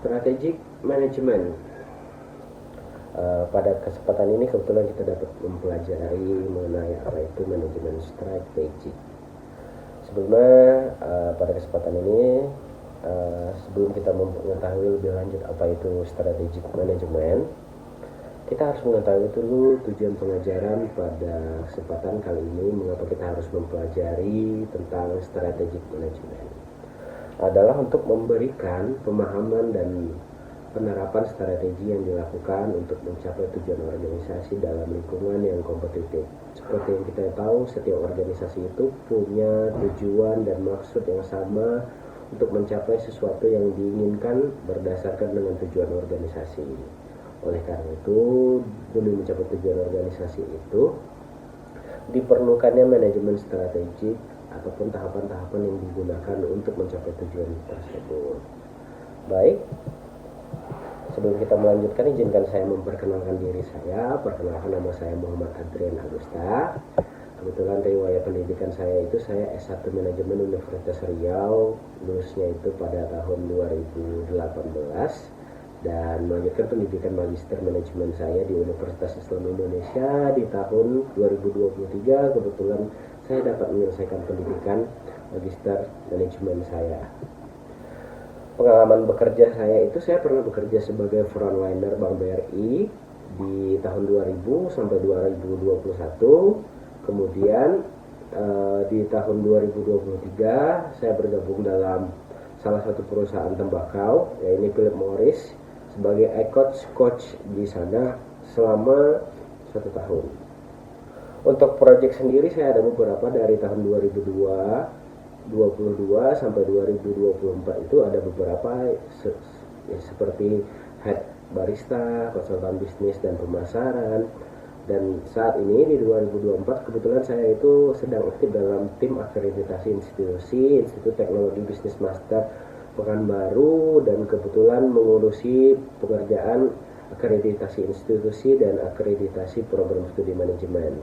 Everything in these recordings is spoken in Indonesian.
Strategic Management. Pada kesempatan ini kebetulan kita dapat mempelajari mengenai apa itu manajemen strategik. Sebelumnya pada kesempatan ini sebelum kita mengetahui lebih lanjut apa itu strategic management, kita harus mengetahui dulu tujuan pengajaran pada kesempatan kali ini. Mengapa kita harus mempelajari tentang strategic management? Adalah untuk memberikan pemahaman dan penerapan strategi yang dilakukan untuk mencapai tujuan organisasi dalam lingkungan yang kompetitif. Seperti yang kita tahu, setiap organisasi itu punya tujuan dan maksud yang sama untuk mencapai sesuatu yang diinginkan berdasarkan dengan tujuan organisasi. Oleh karena itu, demi mencapai tujuan organisasi itu diperlukannya manajemen strategik ataupun tahapan-tahapan yang digunakan untuk mencapai tujuan tersebut. Baik, sebelum kita melanjutkan, izinkan saya memperkenalkan diri saya. Perkenalkan, nama saya Muhammad Adrian Agusta. Kebetulan riwayat pendidikan saya itu saya S1 Manajemen Universitas Riau, lulusnya itu pada tahun 2018, dan melanjutkan pendidikan Magister Manajemen saya di Universitas Islam Indonesia di tahun 2023. Kebetulan saya dapat menyelesaikan pendidikan Magister Manajemen saya. Pengalaman bekerja saya itu, saya pernah bekerja sebagai frontliner Bank BRI di tahun 2000 sampai 2021. Kemudian di tahun 2023 saya bergabung dalam salah satu perusahaan tembakau, yaitu Philip Morris, sebagai coach di sana selama 1 tahun. Untuk proyek sendiri saya ada beberapa dari tahun 2022 sampai 2024 itu ada beberapa seperti head barista, konsultan bisnis dan pemasaran. Dan saat ini di 2024 kebetulan saya itu sedang aktif dalam tim akreditasi Institut Teknologi Bisnis Master Pekanbaru, dan kebetulan mengurusi pekerjaan akreditasi institusi dan akreditasi program studi manajemen.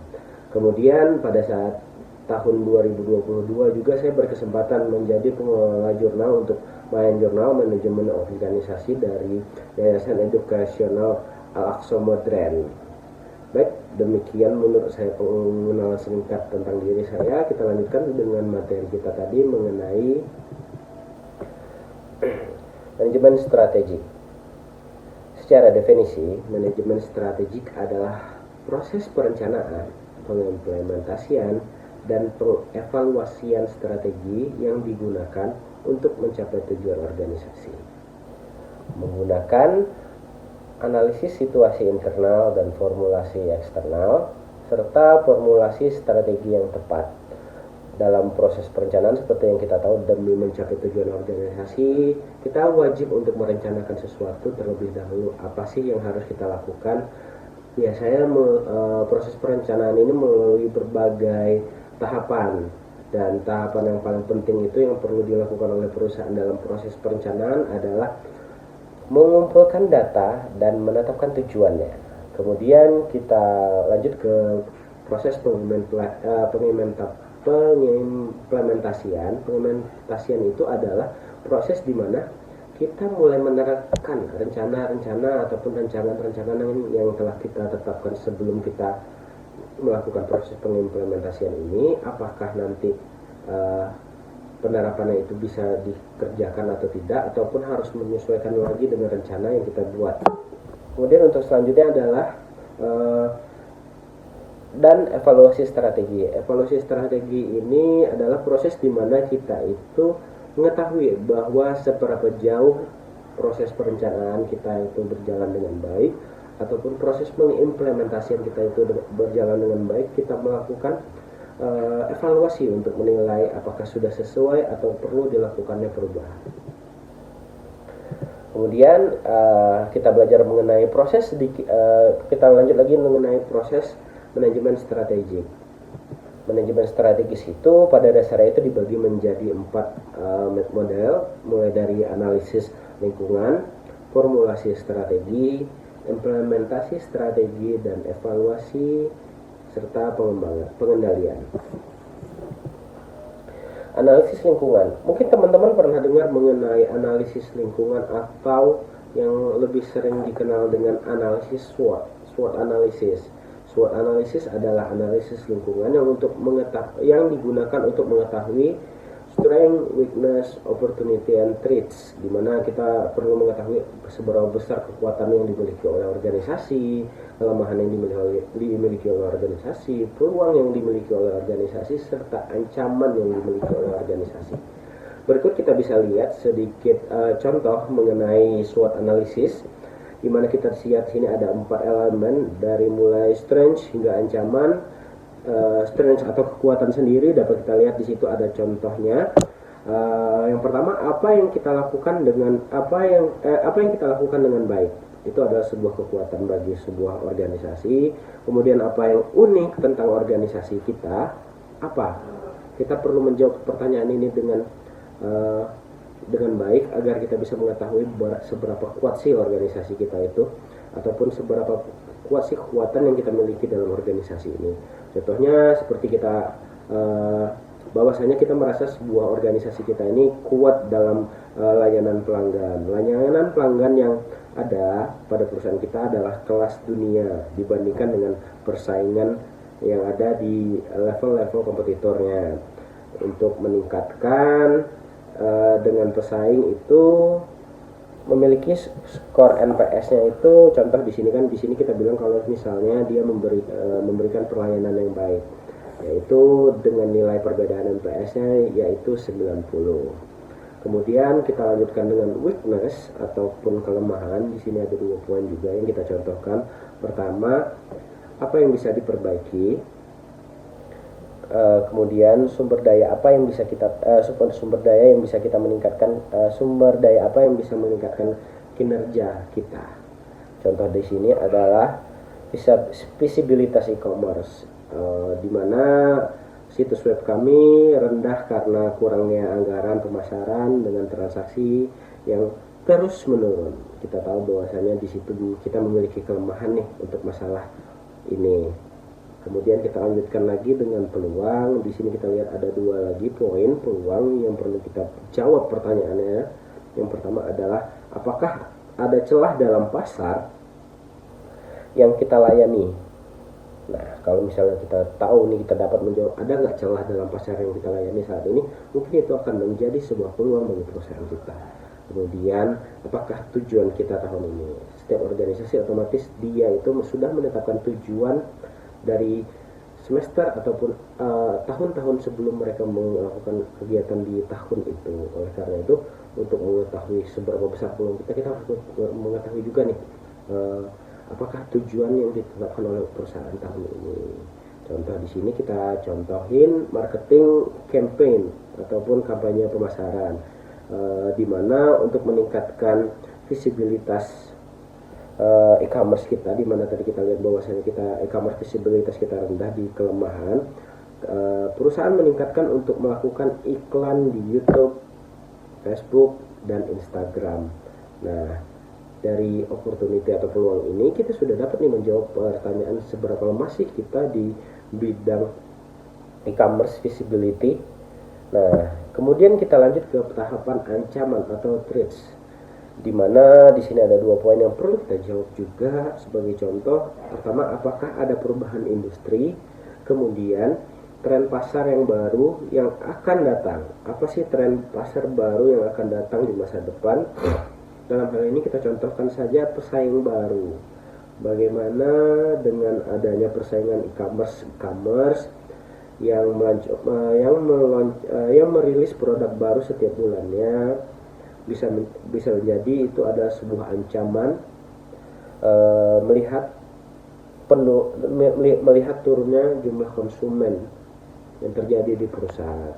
Kemudian pada saat tahun 2022 juga saya berkesempatan menjadi pengelola jurnal untuk Mayan Jurnal Manajemen Organisasi dari Yayasan Edukasional Al-Aqsa Modern. Baik, demikian menurut saya pengenalan singkat tentang diri saya. Kita lanjutkan dengan materi kita tadi mengenai manajemen strategik. Secara definisi, manajemen strategik adalah proses perencanaan, pengimplementasian, dan pengevaluasian strategi yang digunakan untuk mencapai tujuan organisasi. Menggunakan analisis situasi internal dan formulasi eksternal, serta formulasi strategi yang tepat. Dalam proses perencanaan, seperti yang kita tahu, demi mencapai tujuan organisasi, kita wajib untuk merencanakan sesuatu terlebih dahulu. Apa sih yang harus kita lakukan? Biasanya proses perencanaan ini melalui berbagai tahapan, dan tahapan yang paling penting itu yang perlu dilakukan oleh perusahaan dalam proses perencanaan adalah mengumpulkan data dan menetapkan tujuannya. Kemudian kita lanjut ke proses pengimplementasian. Pengimplementasian itu adalah proses di mana kita mulai menerapkan rencana-rencana ataupun rancangan-rancangan yang telah kita tetapkan sebelum kita melakukan proses pengimplementasian ini. Apakah nanti penerapannya itu bisa dikerjakan atau tidak, ataupun harus menyesuaikan lagi dengan rencana yang kita buat. Kemudian untuk selanjutnya adalah dan evaluasi strategi. Evaluasi strategi ini adalah proses di mana kita itu mengetahui bahwa seberapa jauh proses perencanaan kita itu berjalan dengan baik, ataupun proses pengimplementasian kita itu berjalan dengan baik. Kita melakukan evaluasi untuk menilai apakah sudah sesuai atau perlu dilakukannya perubahan. Kemudian kita belajar mengenai proses kita lanjut lagi mengenai proses manajemen strategik. Manajemen strategis itu pada dasarnya itu dibagi menjadi 4 model, mulai dari analisis lingkungan, formulasi strategi, implementasi strategi, dan evaluasi serta pengendalian. Analisis lingkungan. Mungkin teman-teman pernah dengar mengenai analisis lingkungan atau yang lebih sering dikenal dengan analisis SWOT. SWOT analisis. SWOT analisis adalah analisis lingkungan yang digunakan untuk mengetahui strength, weakness, opportunity, and threats, di mana kita perlu mengetahui seberapa besar kekuatan yang dimiliki oleh organisasi, kelemahan yang dimiliki oleh organisasi, peluang yang dimiliki oleh organisasi, serta ancaman yang dimiliki oleh organisasi. Berikut kita bisa lihat sedikit contoh mengenai SWOT analisis, di mana kita lihat sini ada 4 elemen dari mulai strength hingga ancaman. Strength atau kekuatan sendiri dapat kita lihat di situ ada contohnya. Yang pertama, apa yang kita lakukan dengan baik itu adalah sebuah kekuatan bagi sebuah organisasi. Kemudian apa yang unik tentang organisasi kita, apa kita perlu menjawab pertanyaan ini dengan baik agar kita bisa mengetahui seberapa kuat sih organisasi kita itu, ataupun seberapa kuat sih kekuatan yang kita miliki dalam organisasi ini. Contohnya seperti kita bahwasanya kita merasa sebuah organisasi kita ini kuat dalam layanan pelanggan. Layanan pelanggan yang ada pada perusahaan kita adalah kelas dunia dibandingkan dengan persaingan yang ada di level-level kompetitornya. Untuk meningkatkan dengan pesaing itu memiliki skor NPS-nya itu, contoh di sini kita bilang kalau misalnya dia memberikan pelayanan yang baik, yaitu dengan nilai perbedaan NPS-nya yaitu 90. Kemudian kita lanjutkan dengan weakness ataupun kelemahan. Di sini ada 2 poin juga yang kita contohkan. Pertama, apa yang bisa diperbaiki. Kemudian sumber daya apa yang bisa kita meningkatkan, sumber daya apa yang bisa meningkatkan kinerja kita. Contoh di sini adalah visibilitas e-commerce, di mana situs web kami rendah karena kurangnya anggaran pemasaran dengan transaksi yang terus menurun. Kita tahu bahwasanya di situ kita memiliki kelemahan nih untuk masalah ini. Kemudian kita lanjutkan lagi dengan peluang. Di sini kita lihat ada 2 lagi poin peluang yang perlu kita jawab pertanyaannya. Yang pertama adalah apakah ada celah dalam pasar yang kita layani. Nah, kalau misalnya kita tahu nih, kita dapat menjawab ada nggak celah dalam pasar yang kita layani saat ini, mungkin itu akan menjadi sebuah peluang bagi perusahaan kita. Kemudian, apakah tujuan kita tahun ini? Setiap organisasi otomatis dia itu sudah menetapkan tujuan dari semester ataupun tahun-tahun sebelum mereka melakukan kegiatan di tahun itu. Oleh karena itu, untuk mengetahui seberapa besar peluang kita harus mengetahui juga nih apakah tujuan yang ditetapkan oleh perusahaan tahun ini. Contoh di sini kita contohin marketing campaign ataupun kampanye pemasaran, di mana untuk meningkatkan visibilitas e-commerce kita, di mana tadi kita lihat bahwasanya kita e-commerce visibilitas kita rendah di kelemahan, perusahaan meningkatkan untuk melakukan iklan di YouTube, Facebook, dan Instagram. Nah, dari opportunity atau peluang ini kita sudah dapat nih menjawab pertanyaan seberapa lemah sih kita di bidang e-commerce visibility. Nah, kemudian kita lanjut ke tahapan ancaman atau threats, di mana di sini ada 2 poin yang perlu kita jawab juga sebagai contoh. Pertama, apakah ada perubahan industri? Kemudian, tren pasar yang baru yang akan datang. Apa sih tren pasar baru yang akan datang di masa depan? Dalam hal ini kita contohkan saja pesaing baru. Bagaimana dengan adanya persaingan e-commerce yang merilis produk baru setiap bulannya, bisa menjadi itu ada sebuah ancaman melihat turunnya jumlah konsumen yang terjadi di perusahaan.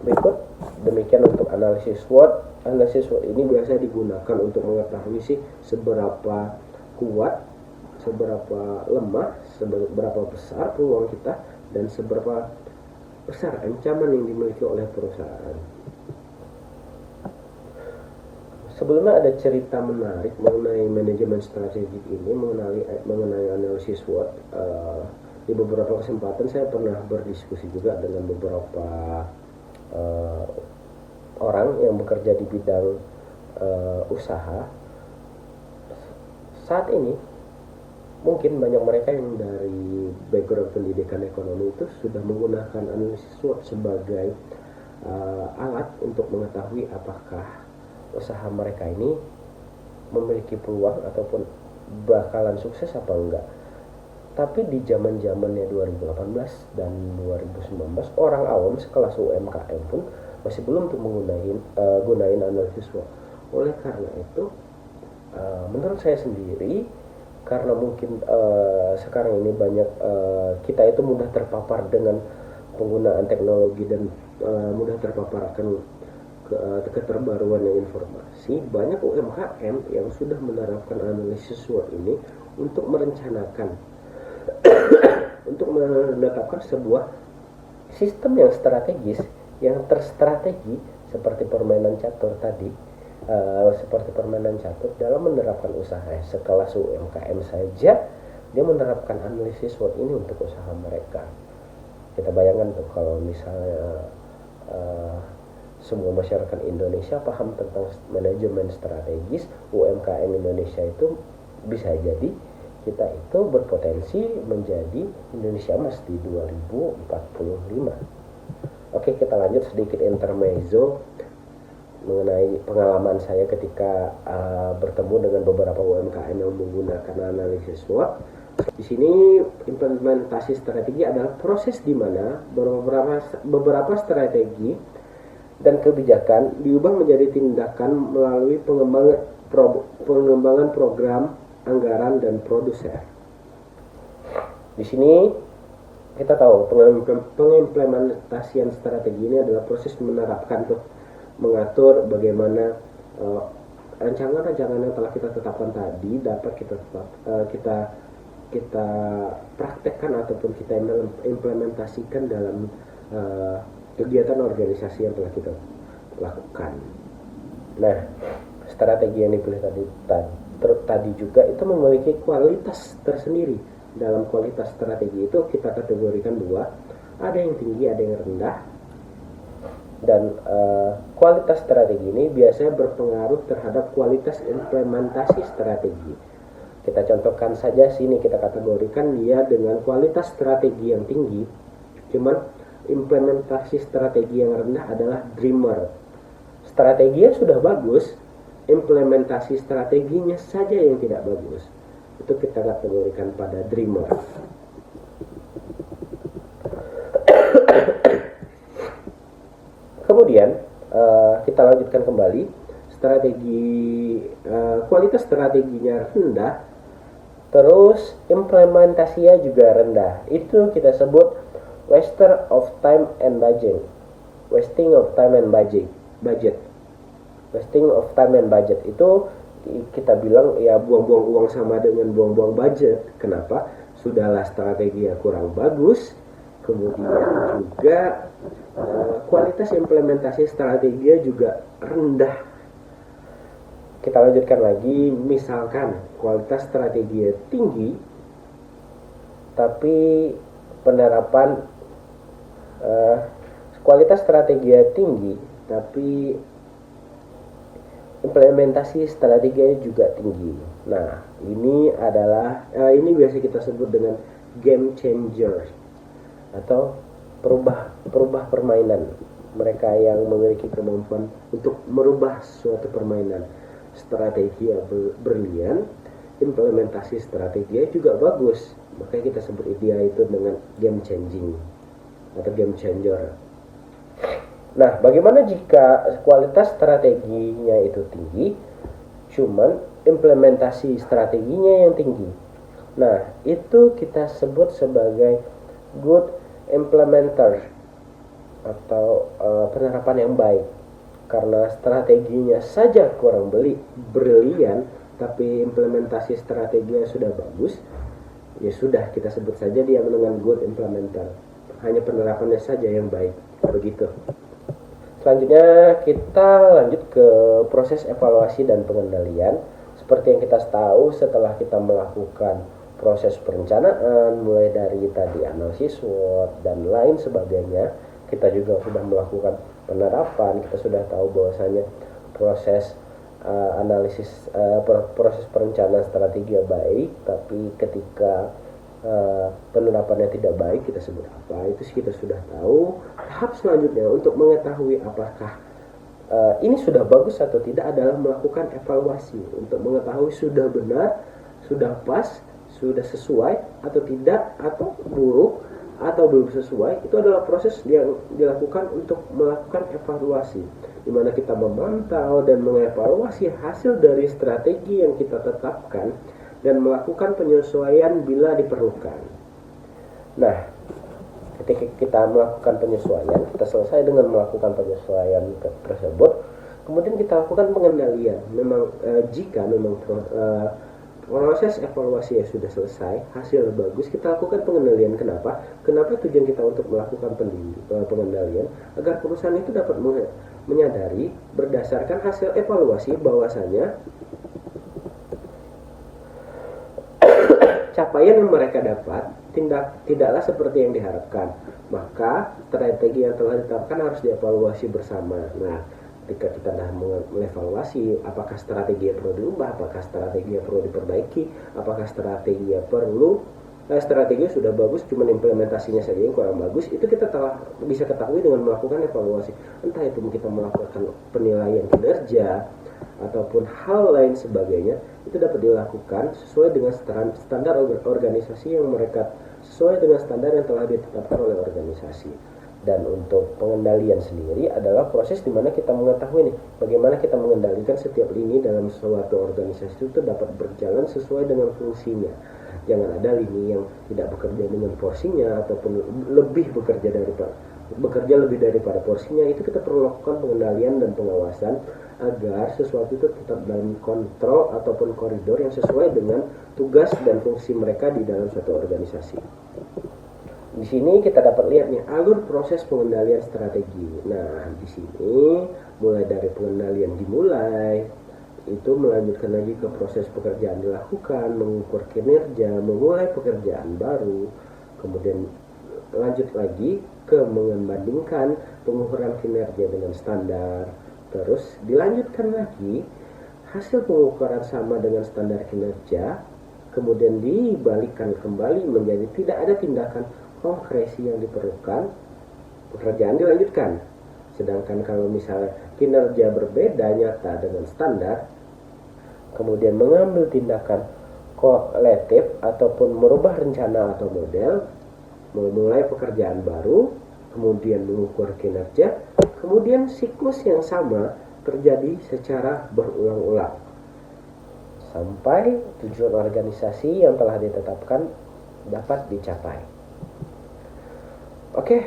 Berikut demikian untuk analisis SWOT. Analisis SWOT ini biasanya digunakan untuk mengetahui sih seberapa kuat, seberapa lemah, seberapa besar peluang kita, dan seberapa besar ancaman yang dimiliki oleh perusahaan. Sebelumnya ada cerita menarik mengenai manajemen strategik ini, mengenai analisis SWOT. Di beberapa kesempatan saya pernah berdiskusi juga dengan beberapa uh, orang yang bekerja di bidang usaha saat ini, mungkin banyak mereka yang dari background pendidikan ekonomi itu sudah menggunakan analisis SWOT sebagai alat untuk mengetahui apakah usaha mereka ini memiliki peluang ataupun bakalan sukses apa enggak. Tapi di zaman-zamannya 2018 dan 2019, orang awam sekelas UMKM pun masih belum tuh gunain analisis SWOT. Oleh karena itu, menurut saya sendiri, karena mungkin sekarang ini banyak kita itu mudah terpapar dengan penggunaan teknologi dan mudah terpapar akan keterbaruan informasi, banyak UMKM yang sudah menerapkan analisis SWOT ini untuk merencanakan untuk menetapkan sebuah sistem yang strategis, yang terstrategi seperti permainan catur tadi, dalam menerapkan usaha. Sekelas UMKM saja dia menerapkan analisis SWOT ini untuk usaha mereka. Kita bayangkan tuh kalau misalnya semua masyarakat Indonesia paham tentang manajemen strategis, UMKM Indonesia itu bisa jadi kita itu berpotensi menjadi Indonesia Emas di 2045. Oke, kita lanjut sedikit intermezzo mengenai pengalaman saya ketika bertemu dengan beberapa UMKM yang menggunakan analisis SWOT. Di sini implementasi strategi adalah proses di mana beberapa strategi dan kebijakan diubah menjadi tindakan melalui pengembangan program, anggaran, dan produser. Di sini kita tahu pengimplementasian strategi ini adalah proses menerapkan mengatur bagaimana rancangan-rancangan yang telah kita tetapkan tadi dapat kita praktekkan ataupun kita implementasikan dalam kegiatan organisasi yang telah kita lakukan. Nah, strategi yang dipilih tadi juga itu memiliki kualitas tersendiri. Dalam kualitas strategi itu kita kategorikan dua, ada yang tinggi, ada yang rendah. Dan kualitas strategi ini biasanya berpengaruh terhadap kualitas implementasi strategi. Kita contohkan saja sini, kita kategorikan dia dengan kualitas strategi yang tinggi, cuman implementasi strategi yang rendah adalah dreamer. Strateginya sudah bagus, implementasi strateginya saja yang tidak bagus. Itu kita kategorikan pada dreamer. Kemudian kita lanjutkan kembali, kualitas strateginya rendah, terus implementasinya juga rendah. Itu kita sebut wasting of time and budget. Wasting of time and budget itu kita bilang ya buang-buang uang sama dengan buang-buang budget. Kenapa? Sudahlah strateginya kurang bagus, kemudian juga kualitas implementasi strateginya juga rendah. Kita lanjutkan lagi, misalkan kualitas strateginya tinggi tapi penerapan kualitas strateginya tinggi tapi implementasi strateginya juga tinggi. Nah, ini biasa kita sebut dengan game changer atau perubah permainan. Mereka yang memiliki kemampuan untuk merubah suatu permainan. Strategi yang berlian, implementasi strateginya juga bagus. Makanya kita sebut dia itu dengan game changing atau game changer. Nah, bagaimana jika kualitas strateginya itu tinggi, cuman implementasi strateginya yang tinggi? Nah, itu kita sebut sebagai good implementer atau penerapan yang baik. Karena strateginya saja kurang brilian, tapi implementasi strateginya sudah bagus, ya sudah kita sebut saja dia dengan good implementer. Hanya penerapannya saja yang baik, begitu. Selanjutnya kita lanjut ke proses evaluasi dan pengendalian. Seperti yang kita tahu, setelah kita melakukan proses perencanaan mulai dari tadi analisis SWOT dan lain sebagainya, kita juga sudah melakukan penerapan, kita sudah tahu bahwasanya proses proses perencanaan strategi baik, tapi ketika penerapannya tidak baik kita sebut apa, itu sih kita sudah tahu. Tahap selanjutnya untuk mengetahui apakah ini sudah bagus atau tidak adalah melakukan evaluasi untuk mengetahui sudah benar, sudah pas, sudah sesuai atau tidak, atau buruk atau belum sesuai. Itu adalah proses yang dilakukan untuk melakukan evaluasi, di mana kita memantau dan mengevaluasi hasil dari strategi yang kita tetapkan dan melakukan penyesuaian bila diperlukan. Nah, ketika kita melakukan penyesuaian, kita selesai dengan melakukan penyesuaian tersebut, kemudian kita lakukan pengendalian. Memang jika memang proses evaluasi yang sudah selesai, hasil bagus, kita lakukan pengendalian. Kenapa? Kenapa tujuan kita untuk melakukan pengendalian? Agar perusahaan itu dapat menyadari berdasarkan hasil evaluasi bahwasanya capaian yang mereka dapat tidaklah seperti yang diharapkan. Maka strategi yang telah ditetapkan harus dievaluasi bersama. Nah, ketika kita sudah mengevaluasi apakah strategi perlu diubah, apakah strategi perlu diperbaiki, apakah strategi sudah bagus, cuma implementasinya saja yang kurang bagus, itu kita telah bisa ketahui dengan melakukan evaluasi. Entah itu kita melakukan penilaian kinerja ataupun hal lain sebagainya, itu dapat dilakukan sesuai dengan standar organisasi yang mereka, sesuai dengan standar yang telah ditetapkan oleh organisasi. Dan untuk pengendalian sendiri adalah proses di mana kita mengetahui nih bagaimana kita mengendalikan setiap lini dalam suatu organisasi itu dapat berjalan sesuai dengan fungsinya. Jangan ada lini yang tidak bekerja dengan porsinya ataupun bekerja lebih daripada porsinya. Itu kita perlu lakukan pengendalian dan pengawasan agar sesuatu itu tetap dalam kontrol ataupun koridor yang sesuai dengan tugas dan fungsi mereka di dalam suatu organisasi. Di sini kita dapat lihat nih alur proses pengendalian strategi. Nah, di sini mulai dari pengendalian dimulai, itu melanjutkan lagi ke proses pekerjaan dilakukan, mengukur kinerja, memulai pekerjaan baru, kemudian lanjut lagi ke membandingkan pengukuran kinerja dengan standar. Terus dilanjutkan lagi hasil pengukuran sama dengan standar kinerja, kemudian dibalikkan kembali menjadi tidak ada tindakan konkresi yang diperlukan, pekerjaan dilanjutkan. Sedangkan kalau misalnya kinerja berbeda nyata dengan standar, kemudian mengambil tindakan kolektif ataupun merubah rencana atau model, memulai pekerjaan baru, kemudian mengukur kinerja, kemudian siklus yang sama terjadi secara berulang-ulang sampai tujuan organisasi yang telah ditetapkan dapat dicapai. Oke,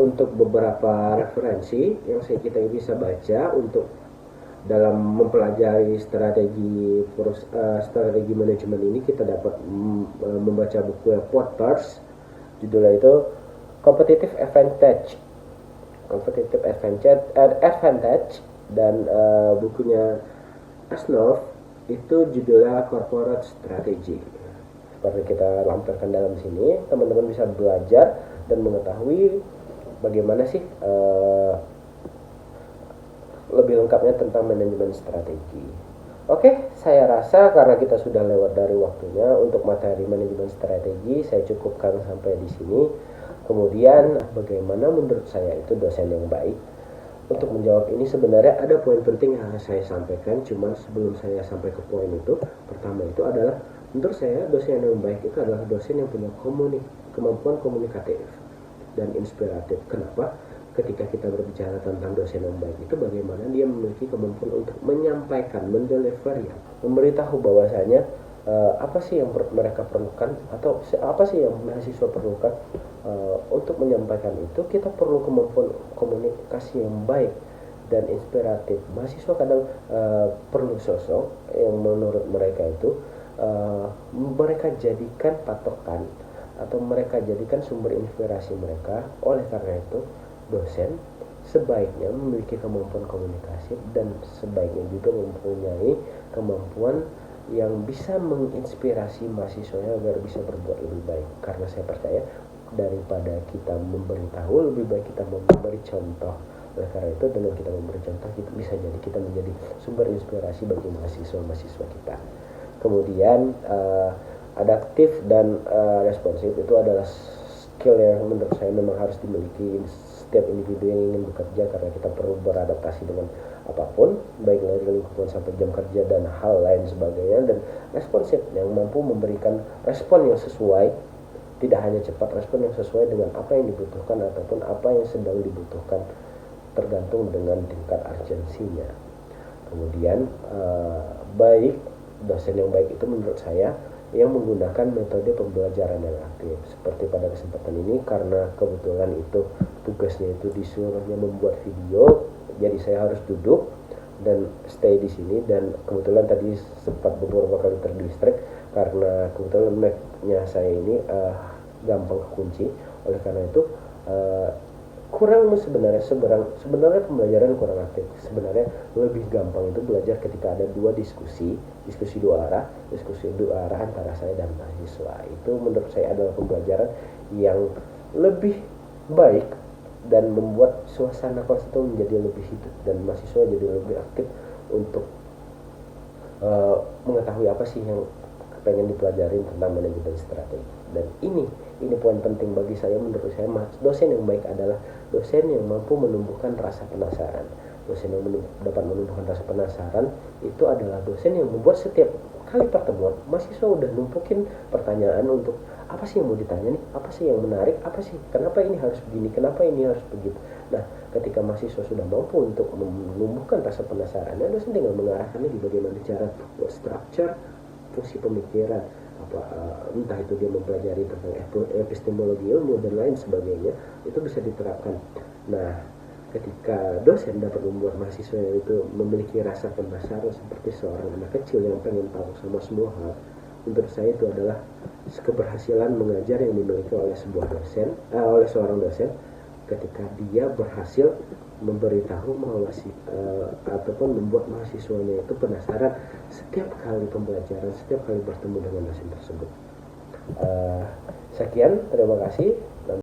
untuk beberapa referensi yang kita bisa baca untuk dalam mempelajari strategi manajemen ini, kita dapat membaca buku yang Porter's, judulnya itu Competitive Advantage, dan bukunya Asnov itu judulnya Corporate Strategy. Seperti kita lampirkan dalam sini, teman-teman bisa belajar dan mengetahui bagaimana sih lebih lengkapnya tentang manajemen strategi. Oke, saya rasa karena kita sudah lewat dari waktunya untuk materi manajemen strategi, saya cukupkan sampai di sini. Kemudian bagaimana menurut saya itu dosen yang baik? Untuk menjawab ini sebenarnya ada poin penting yang harus saya sampaikan. Cuman sebelum saya sampai ke poin itu, pertama itu adalah menurut saya dosen yang baik itu adalah dosen yang punya kemampuan komunikatif dan inspiratif. Kenapa? Ketika kita berbicara tentang dosen yang baik itu bagaimana dia memiliki kemampuan untuk menyampaikan, mendeliver, memberitahu bahwasanya apa sih yang mereka perlukan atau apa sih yang mahasiswa perlukan. Untuk menyampaikan itu kita perlu kemampuan komunikasi yang baik dan inspiratif. Mahasiswa kadang perlu sosok yang menurut mereka itu mereka jadikan patokan atau mereka jadikan sumber inspirasi mereka. Oleh karena itu dosen sebaiknya memiliki kemampuan komunikasi dan sebaiknya juga mempunyai kemampuan yang bisa menginspirasi mahasiswanya agar bisa berbuat lebih baik. Karena saya percaya daripada kita memberitahu, lebih baik kita memberi contoh. Oleh karena itu dengan kita memberi contoh kita bisa jadi kita menjadi sumber inspirasi bagi mahasiswa kita. Kemudian adaptif dan responsif itu adalah skill yang menurut saya memang harus dimiliki setiap individu yang ingin bekerja, karena kita perlu beradaptasi dengan apapun, baik dari lingkungan sampai jam kerja dan hal lain sebagainya. Dan responsif yang mampu memberikan respon yang sesuai, tidak hanya cepat, respon yang sesuai dengan apa yang dibutuhkan ataupun apa yang sedang dibutuhkan, tergantung dengan tingkat urgensinya. Kemudian dosen yang baik itu menurut saya yang menggunakan metode pembelajaran yang aktif. Seperti pada kesempatan ini, karena kebetulan itu tugasnya itu disuruhnya membuat video, jadi saya harus duduk dan stay di sini. Dan kebetulan tadi sempat beberapa kali terdistract karena kebetulan mic-nya saya ini gampang kekunci. Oleh karena itu sebenarnya pembelajaran kurang aktif. Sebenarnya lebih gampang itu belajar ketika ada diskusi dua arah antara saya dan mahasiswa. Itu menurut saya adalah pembelajaran yang lebih baik dan membuat suasana kelas itu menjadi lebih hidup dan mahasiswa jadi lebih aktif untuk mengetahui apa sih yang pengen dipelajarin tentang manajemen strategi. Dan ini poin penting bagi saya. Menurut saya dosen yang baik adalah dosen yang mampu menumbuhkan rasa penasaran. Dosen yang dapat menumbuhkan rasa penasaran itu adalah dosen yang membuat setiap kali pertemuan mahasiswa udah numpukin pertanyaan untuk apa sih yang mau ditanya nih, apa sih yang menarik, apa sih kenapa ini harus begini, kenapa ini harus begitu. Nah, ketika mahasiswa sudah mampu untuk menumbuhkan rasa penasaran, dosen tinggal mengarahkannya di bagaimana cara buat structure, fungsi pemikiran, entah itu dia mempelajari tentang epistemologi ilmu dan lain sebagainya, itu bisa diterapkan. Nah, ketika dosen dapat membuat mahasiswa itu memiliki rasa penasaran seperti seorang anak kecil yang pengen tahu sama semua hal, menurut saya itu adalah keberhasilan mengajar yang dimiliki oleh seorang dosen ketika dia berhasil memberitahu ataupun membuat mahasiswanya itu penasaran setiap kali pembelajaran, setiap kali bertemu dengan dosen tersebut. Sekian, terima kasih.